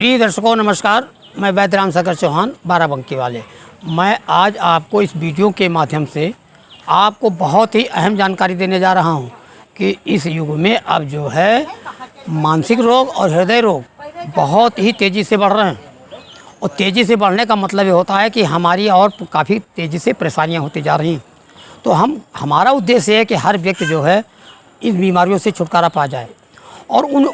प्रिय दर्शकों नमस्कार। मैं वैद्य राम सागर चौहान बाराबंकी वाले। मैं आज आपको इस वीडियो के माध्यम से आपको बहुत ही अहम जानकारी देने जा रहा हूं कि इस युग में अब जो है मानसिक रोग और हृदय रोग बहुत ही तेज़ी से बढ़ रहे हैं। और तेज़ी से बढ़ने का मतलब ये होता है कि हमारी और काफ़ी तेज़ी से परेशानियां होती जा रही हैं। तो हमारा उद्देश्य है कि हर व्यक्ति जो है इन बीमारियों से छुटकारा पा जाए। और उन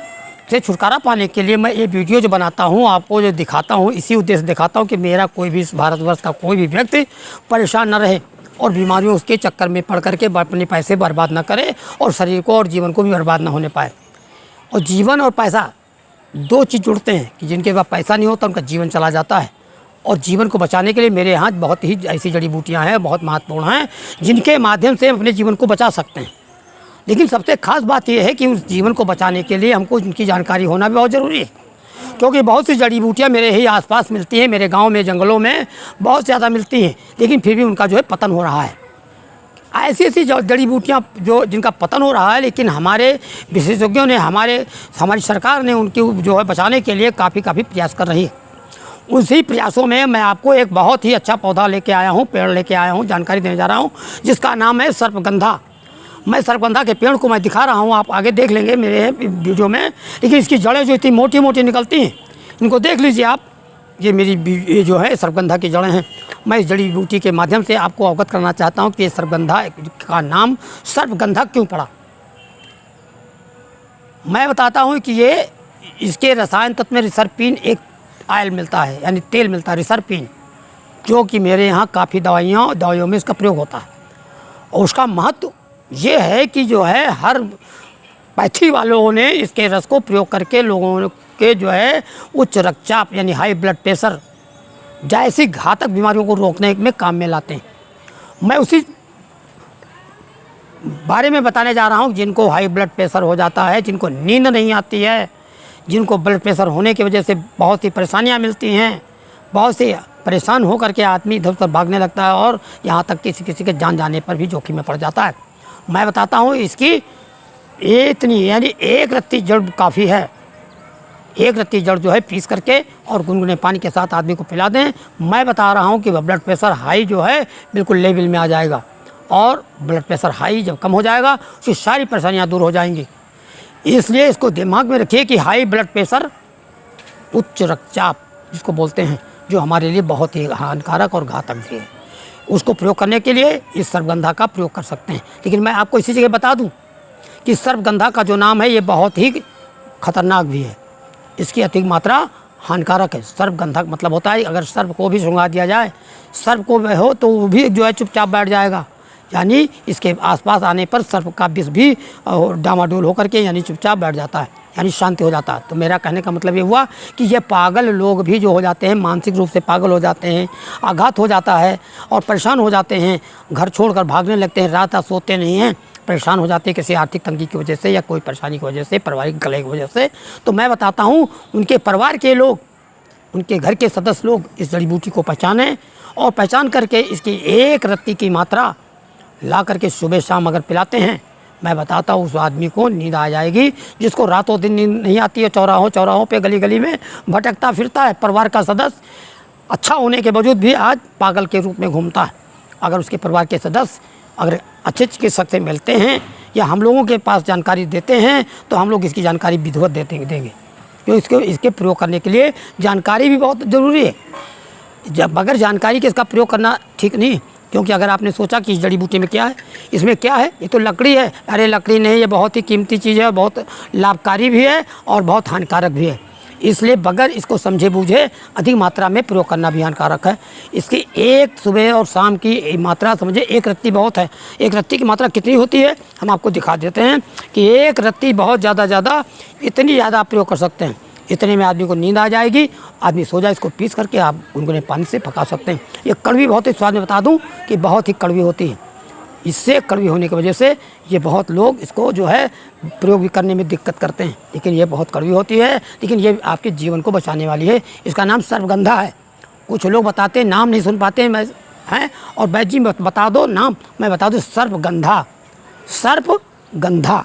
से छुटकारा पाने के लिए मैं ये वीडियो जो बनाता हूँ, आपको जो दिखाता हूँ, इसी उद्देश्य दिखाता हूँ कि मेरा कोई भी इस भारतवर्ष का कोई भी व्यक्ति परेशान न रहे और बीमारियों के चक्कर में पड़ करके अपने पैसे बर्बाद न करे और शरीर को और जीवन को भी बर्बाद न होने पाए। और जीवन और पैसा दो चीज़ जुड़ते हैं कि जिनके पास पैसा नहीं होता उनका जीवन चला जाता है। और जीवन को बचाने के लिए मेरे यहाँ बहुत ही ऐसी जड़ी बूटियाँ हैं, बहुत महत्वपूर्ण हैं, जिनके माध्यम से हम अपने जीवन को बचा सकते हैं। लेकिन सबसे ख़ास बात यह है कि उस जीवन को बचाने के लिए हमको उनकी जानकारी होना भी बहुत ज़रूरी है, क्योंकि बहुत सी जड़ी बूटियाँ मेरे ही आसपास मिलती हैं, मेरे गांव में जंगलों में बहुत ज़्यादा मिलती हैं, लेकिन फिर भी उनका जो है पतन हो रहा है। ऐसी ऐसी जड़ी बूटियाँ जो जिनका पतन हो रहा है, लेकिन हमारे विशेषज्ञों ने हमारी सरकार ने उनकी जो है बचाने के लिए काफ़ी प्रयास कर रही है। उसी प्रयासों में मैं आपको एक बहुत ही अच्छा पौधा लेके आया हूँ, पेड़ लेके आया हूँ, जानकारी देने जा रहा हूँ, जिसका नाम है सर्पगंधा। मैं सर्पगंधा के पेड़ को मैं दिखा रहा हूँ, आप आगे देख लेंगे मेरे वीडियो में। लेकिन इसकी जड़ें जो इतनी मोटी मोटी निकलती हैं, इनको देख लीजिए आप। ये जो है सर्पगंधा की जड़ें हैं। मैं इस जड़ी बूटी के माध्यम से आपको अवगत करना चाहता हूँ कि सर्पगंधा का नाम सर्पगंधा क्यों पड़ा। मैं बताता हूँ कि ये इसके रसायन तत्व में रिसरपिन एक ऑयल मिलता है, यानी तेल मिलता है रिसरपिन, जो कि मेरे यहाँ काफ़ी दवाइयों में इसका प्रयोग होता है। और उसका महत्व ये है कि जो है हर पैथी वालों ने इसके रस को प्रयोग करके लोगों के जो है उच्च रक्तचाप यानी हाई ब्लड प्रेशर जैसी घातक बीमारियों को रोकने में काम में लाते हैं। मैं उसी बारे में बताने जा रहा हूँ जिनको हाई ब्लड प्रेशर हो जाता है, जिनको नींद नहीं आती है, जिनको ब्लड प्रेशर होने की वजह से बहुत सी परेशानियाँ मिलती हैं, बहुत से परेशान होकर के आदमी इधर उधर भागने लगता है और यहाँ तक किसी के जान जाने पर भी जोखिम में पड़ जाता है। मैं बताता हूँ इसकी इतनी यानी एक रत्ती जड़ काफ़ी है। एक रत्ती जड़ जो है पीस करके और गुनगुने पानी के साथ आदमी को पिला दें। मैं बता रहा हूँ कि ब्लड प्रेशर हाई जो है बिल्कुल लेवल में आ जाएगा। और ब्लड प्रेशर हाई जब कम हो जाएगा उसकी सारी परेशानियाँ दूर हो जाएंगी। इसलिए इसको दिमाग में रखिए कि हाई ब्लड प्रेशर, उच्च रक्तचाप जिसको बोलते हैं, जो हमारे लिए बहुत ही हानिकारक और घातक भी है, उसको प्रयोग करने के लिए इस सर्पगंधा का प्रयोग कर सकते हैं। लेकिन मैं आपको इसी जगह बता दूं कि सर्पगंधा का जो नाम है ये बहुत ही खतरनाक भी है। इसकी अधिक मात्रा हानिकारक है। सर्पगंधा मतलब होता है अगर सर्प को भी सूंघा दिया जाए, सर्प को हो तो वो भी जो है चुपचाप बैठ जाएगा, यानी इसके आसपास आने पर सर्प का विष भी डामाडोल होकर के यानी चुपचाप बैठ जाता है, यानी शांति हो जाता है। तो मेरा कहने का मतलब ये हुआ कि ये पागल लोग भी जो हो जाते हैं, मानसिक रूप से पागल हो जाते हैं, आघात हो जाता है और परेशान हो जाते हैं, घर छोड़कर भागने लगते हैं, रात सोते नहीं हैं, परेशान हो जाते हैं किसी आर्थिक तंगी की वजह से या कोई परेशानी की वजह से, पारिवारिक कलह की वजह से। तो मैं बताता हूँ उनके परिवार के लोग, उनके घर के सदस्य लोग इस जड़ी बूटी को पहचानें और पहचान करके इसकी एक रत्ती की मात्रा ला करके सुबह शाम अगर पिलाते हैं, मैं बताता हूँ उस आदमी को नींद आ जाएगी। जिसको रातों दिन नींद नहीं आती है, चौराहों पे गली गली में भटकता फिरता है, परिवार का सदस्य अच्छा होने के बावजूद भी आज पागल के रूप में घूमता है। अगर उसके परिवार के सदस्य अगर अच्छे चिकित्सक से मिलते हैं या हम लोगों के पास जानकारी देते हैं तो हम लोग इसकी जानकारी विधिवत देंगे, क्योंकि इसके प्रयोग करने के लिए जानकारी भी बहुत ज़रूरी है। जब बगैर जानकारी के इसका प्रयोग करना ठीक नहीं, क्योंकि अगर आपने सोचा कि इस जड़ी बूटी में क्या है, इसमें क्या है, ये तो लकड़ी है, अरे लकड़ी नहीं, ये बहुत ही कीमती चीज़ है, बहुत लाभकारी भी है और बहुत हानिकारक भी है। इसलिए बगैर इसको समझे बूझे अधिक मात्रा में प्रयोग करना भी हानिकारक है। इसकी एक सुबह और शाम की मात्रा समझे, एक रत्ती बहुत है। एक रत्ती की मात्रा कितनी होती है हम आपको दिखा देते हैं कि एक रत्ती बहुत ज़्यादा इतनी ज़्यादा आप प्रयोग कर सकते हैं। इतने में आदमी को नींद आ जाएगी, आदमी सो जाए। इसको पीस करके आप गुनगुने पानी से पका सकते हैं। ये कड़वी बहुत ही स्वाद में बता दूं कि बहुत ही कड़वी होती है। इससे कड़वी होने की वजह से ये बहुत लोग इसको जो है प्रयोग भी करने में दिक्कत करते हैं, लेकिन ये बहुत कड़वी होती है, लेकिन ये आपके जीवन को बचाने वाली है। इसका नाम सर्पगंधा है। कुछ लोग बताते हैं, नाम नहीं सुन पाते हैं और वैद्य जी बता दो नाम, मैं बता दूँ सर्पगंधा। सर्पगंधा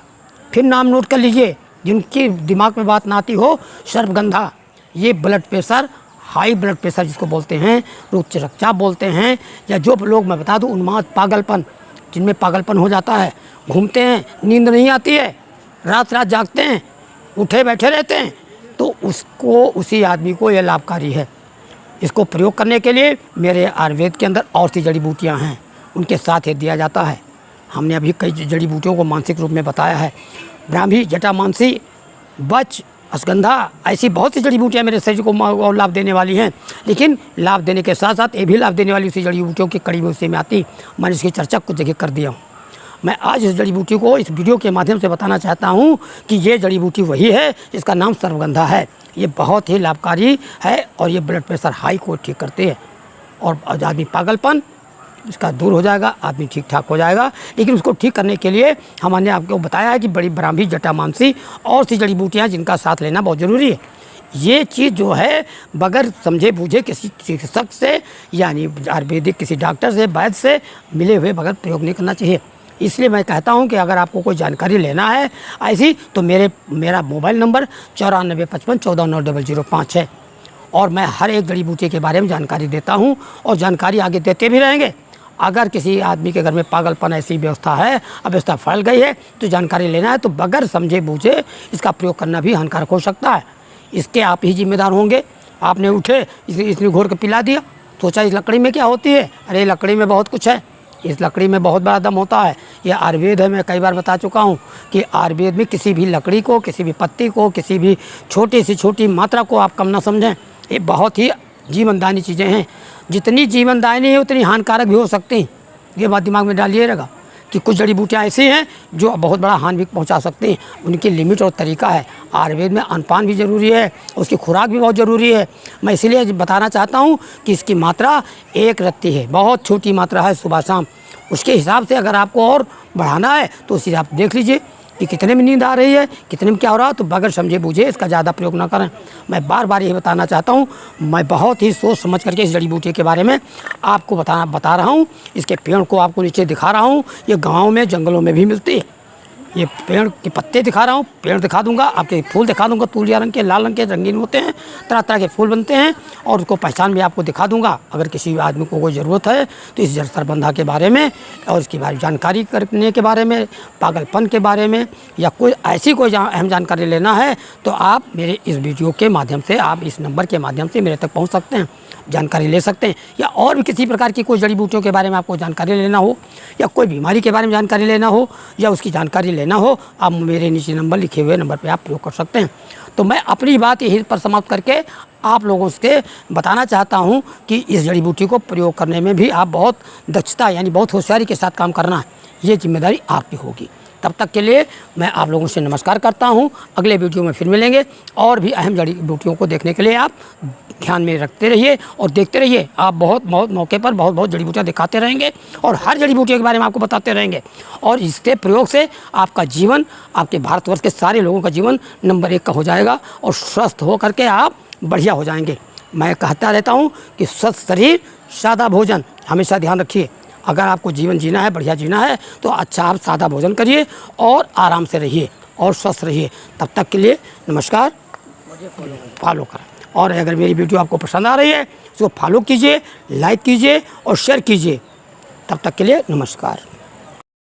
फिर नाम नोट कर लीजिए, जिनकी दिमाग में बात ना आती हो, सर्पगंधा ये blood pressure, high blood pressure जिसको बोलते हैं, उच्च रक्तचाप बोलते हैं, या जो लोग मैं बता दूं उन्माद, पागलपन, जिनमें पागलपन हो जाता है, घूमते हैं, नींद नहीं आती है, रात रात जागते हैं, उठे बैठे रहते हैं, तो उसको, उसी आदमी को यह लाभकारी है। इसको प्रयोग करने के लिए मेरे आयुर्वेद के अंदर और सी जड़ी बूटियाँ हैं, उनके साथ ये दिया जाता है। हमने अभी कई जड़ी बूटियों को मानसिक रूप में बताया है। ब्राह्मी, जटामांसी, बच, अश्वगंधा, ऐसी बहुत सी जड़ी बूटियाँ मेरे शरीर को लाभ देने वाली हैं। लेकिन लाभ देने के साथ साथ ये भी लाभ देने वाली उसी जड़ी बूटियों की कड़ी में उसी में आती। मैंने इसकी चर्चा कुछ जगह कर दिया हूँ। मैं आज इस जड़ी बूटी को इस वीडियो के माध्यम से बताना चाहता हूँ कि ये जड़ी बूटी वही है जिसका नाम सर्वगंधा है। ये बहुत ही लाभकारी है और ये ब्लड प्रेशर हाई को ठीक करते हैं और आदमी पागलपन इसका दूर हो जाएगा, आदमी ठीक ठाक हो जाएगा। लेकिन उसको ठीक करने के लिए हमने आपको बताया है कि बड़ी ब्राह्मी, जटामांसी और सी जड़ी बूटियाँ जिनका साथ लेना बहुत ज़रूरी है। ये चीज़ जो है बगैर समझे बूझे किसी चिकित्सक से, यानी आयुर्वेदिक किसी डॉक्टर से, वैद्य से मिले हुए बगैर प्रयोग नहीं करना चाहिए। इसलिए मैं कहता हूं कि अगर आपको कोई जानकारी लेना है ऐसी, तो मेरा मोबाइल नंबर 9455149005 है और मैं हर एक जड़ी बूटी के बारे में जानकारी देता हूं और जानकारी आगे देते भी रहेंगे। अगर किसी आदमी के घर में पागलपन ऐसी व्यवस्था है, अव्यवस्था फैल गई है, तो जानकारी लेना है तो बगैर समझे बूझे इसका प्रयोग करना भी हानिकारक हो सकता है। इसके आप ही जिम्मेदार होंगे। आपने उठे, इसने घोर के पिला दिया, सोचा इस लकड़ी में क्या होती है, अरे लकड़ी में बहुत कुछ है, इस लकड़ी में बहुत बड़ा दम होता है। यह आयुर्वेद है। मैं कई बार बता चुका हूँ कि आयुर्वेद में किसी भी लकड़ी को, किसी भी पत्ती को, किसी भी छोटी से छोटी मात्रा को आप कम ना समझें। ये बहुत ही जीवनदायी चीज़ें हैं। जितनी जीवनदायी है उतनी हानिकारक भी हो सकती हैं। ये बात दिमाग में डालिएगा कि कुछ जड़ी बूटियाँ ऐसी हैं जो बहुत बड़ा हानि भी पहुंचा सकती हैं। उनकी लिमिट और तरीका है। आयुर्वेद में अनपान भी ज़रूरी है, उसकी खुराक भी बहुत ज़रूरी है। मैं इसीलिए बताना चाहता हूं कि इसकी मात्रा एक रत्ती है, बहुत छोटी मात्रा है, सुबह शाम। उसके हिसाब से अगर आपको और बढ़ाना है तो उस हिसाब से देख लीजिए कि कितने में नींद आ रही है, कितने में क्या हो रहा है। तो बगैर समझे बूझे इसका ज़्यादा प्रयोग ना करें। मैं बार बार ये बताना चाहता हूँ, मैं बहुत ही सोच समझ करके इस जड़ी बूटी के बारे में आपको बता रहा हूँ। इसके पेड़ को आपको नीचे दिखा रहा हूँ। ये गाँव में, जंगलों में भी मिलती है। ये पेड़ के पत्ते दिखा रहा हूँ, पेड़ दिखा दूंगा, आपके फूल दिखा दूंगा, तुलिया रंग के, लाल रंग के, रंगीन होते हैं, तरह तरह के फूल बनते हैं और उसको पहचान भी आपको दिखा दूंगा। अगर किसी आदमी को कोई ज़रूरत है तो इस सर्वगंधा के बारे में और इसके बारे में जानकारी करने के बारे में, पागलपन के बारे में, या कोई ऐसी कोई अहम जानकारी लेना है तो आप मेरे इस वीडियो के माध्यम से, आप इस नंबर के माध्यम से मेरे तक पहुँच सकते हैं, जानकारी ले सकते हैं। या और भी किसी प्रकार की कोई जड़ी बूटियों के बारे में आपको जानकारी लेना हो, या कोई बीमारी के बारे में जानकारी लेना हो, या उसकी जानकारी लेना हो, आप मेरे नीचे नंबर लिखे हुए नंबर पे आप प्रयोग कर सकते हैं। तो मैं अपनी बात यहीं पर समाप्त करके आप लोगों से बताना चाहता हूं कि इस जड़ी बूटी को प्रयोग करने में भी आप बहुत दक्षता, यानी बहुत होशियारी के साथ काम करना है। ये जिम्मेदारी आपकी होगी। तब तक के लिए मैं आप लोगों से नमस्कार करता हूं। अगले वीडियो में फिर मिलेंगे और भी अहम जड़ी बूटियों को देखने के लिए आप ध्यान में रखते रहिए और देखते रहिए। आप बहुत मौके पर बहुत जड़ी बूटियाँ दिखाते रहेंगे और हर जड़ी बूटियों के बारे में आपको बताते रहेंगे। और इसके प्रयोग से आपका जीवन, आपके भारतवर्ष के सारे लोगों का जीवन नंबर 1 का हो जाएगा और स्वस्थ हो करके आप बढ़िया हो जाएंगे। मैं कहता रहता हूँ कि स्वस्थ शरीर, सादा भोजन, हमेशा ध्यान रखिए। अगर आपको जीवन जीना है, बढ़िया जीना है, तो अच्छा आप सादा भोजन करिए और आराम से रहिए और स्वस्थ रहिए। तब तक के लिए नमस्कार। मुझे फॉलो करें और अगर मेरी वीडियो आपको पसंद आ रही है तो फॉलो कीजिए, लाइक कीजिए और शेयर कीजिए। तब तक के लिए नमस्कार।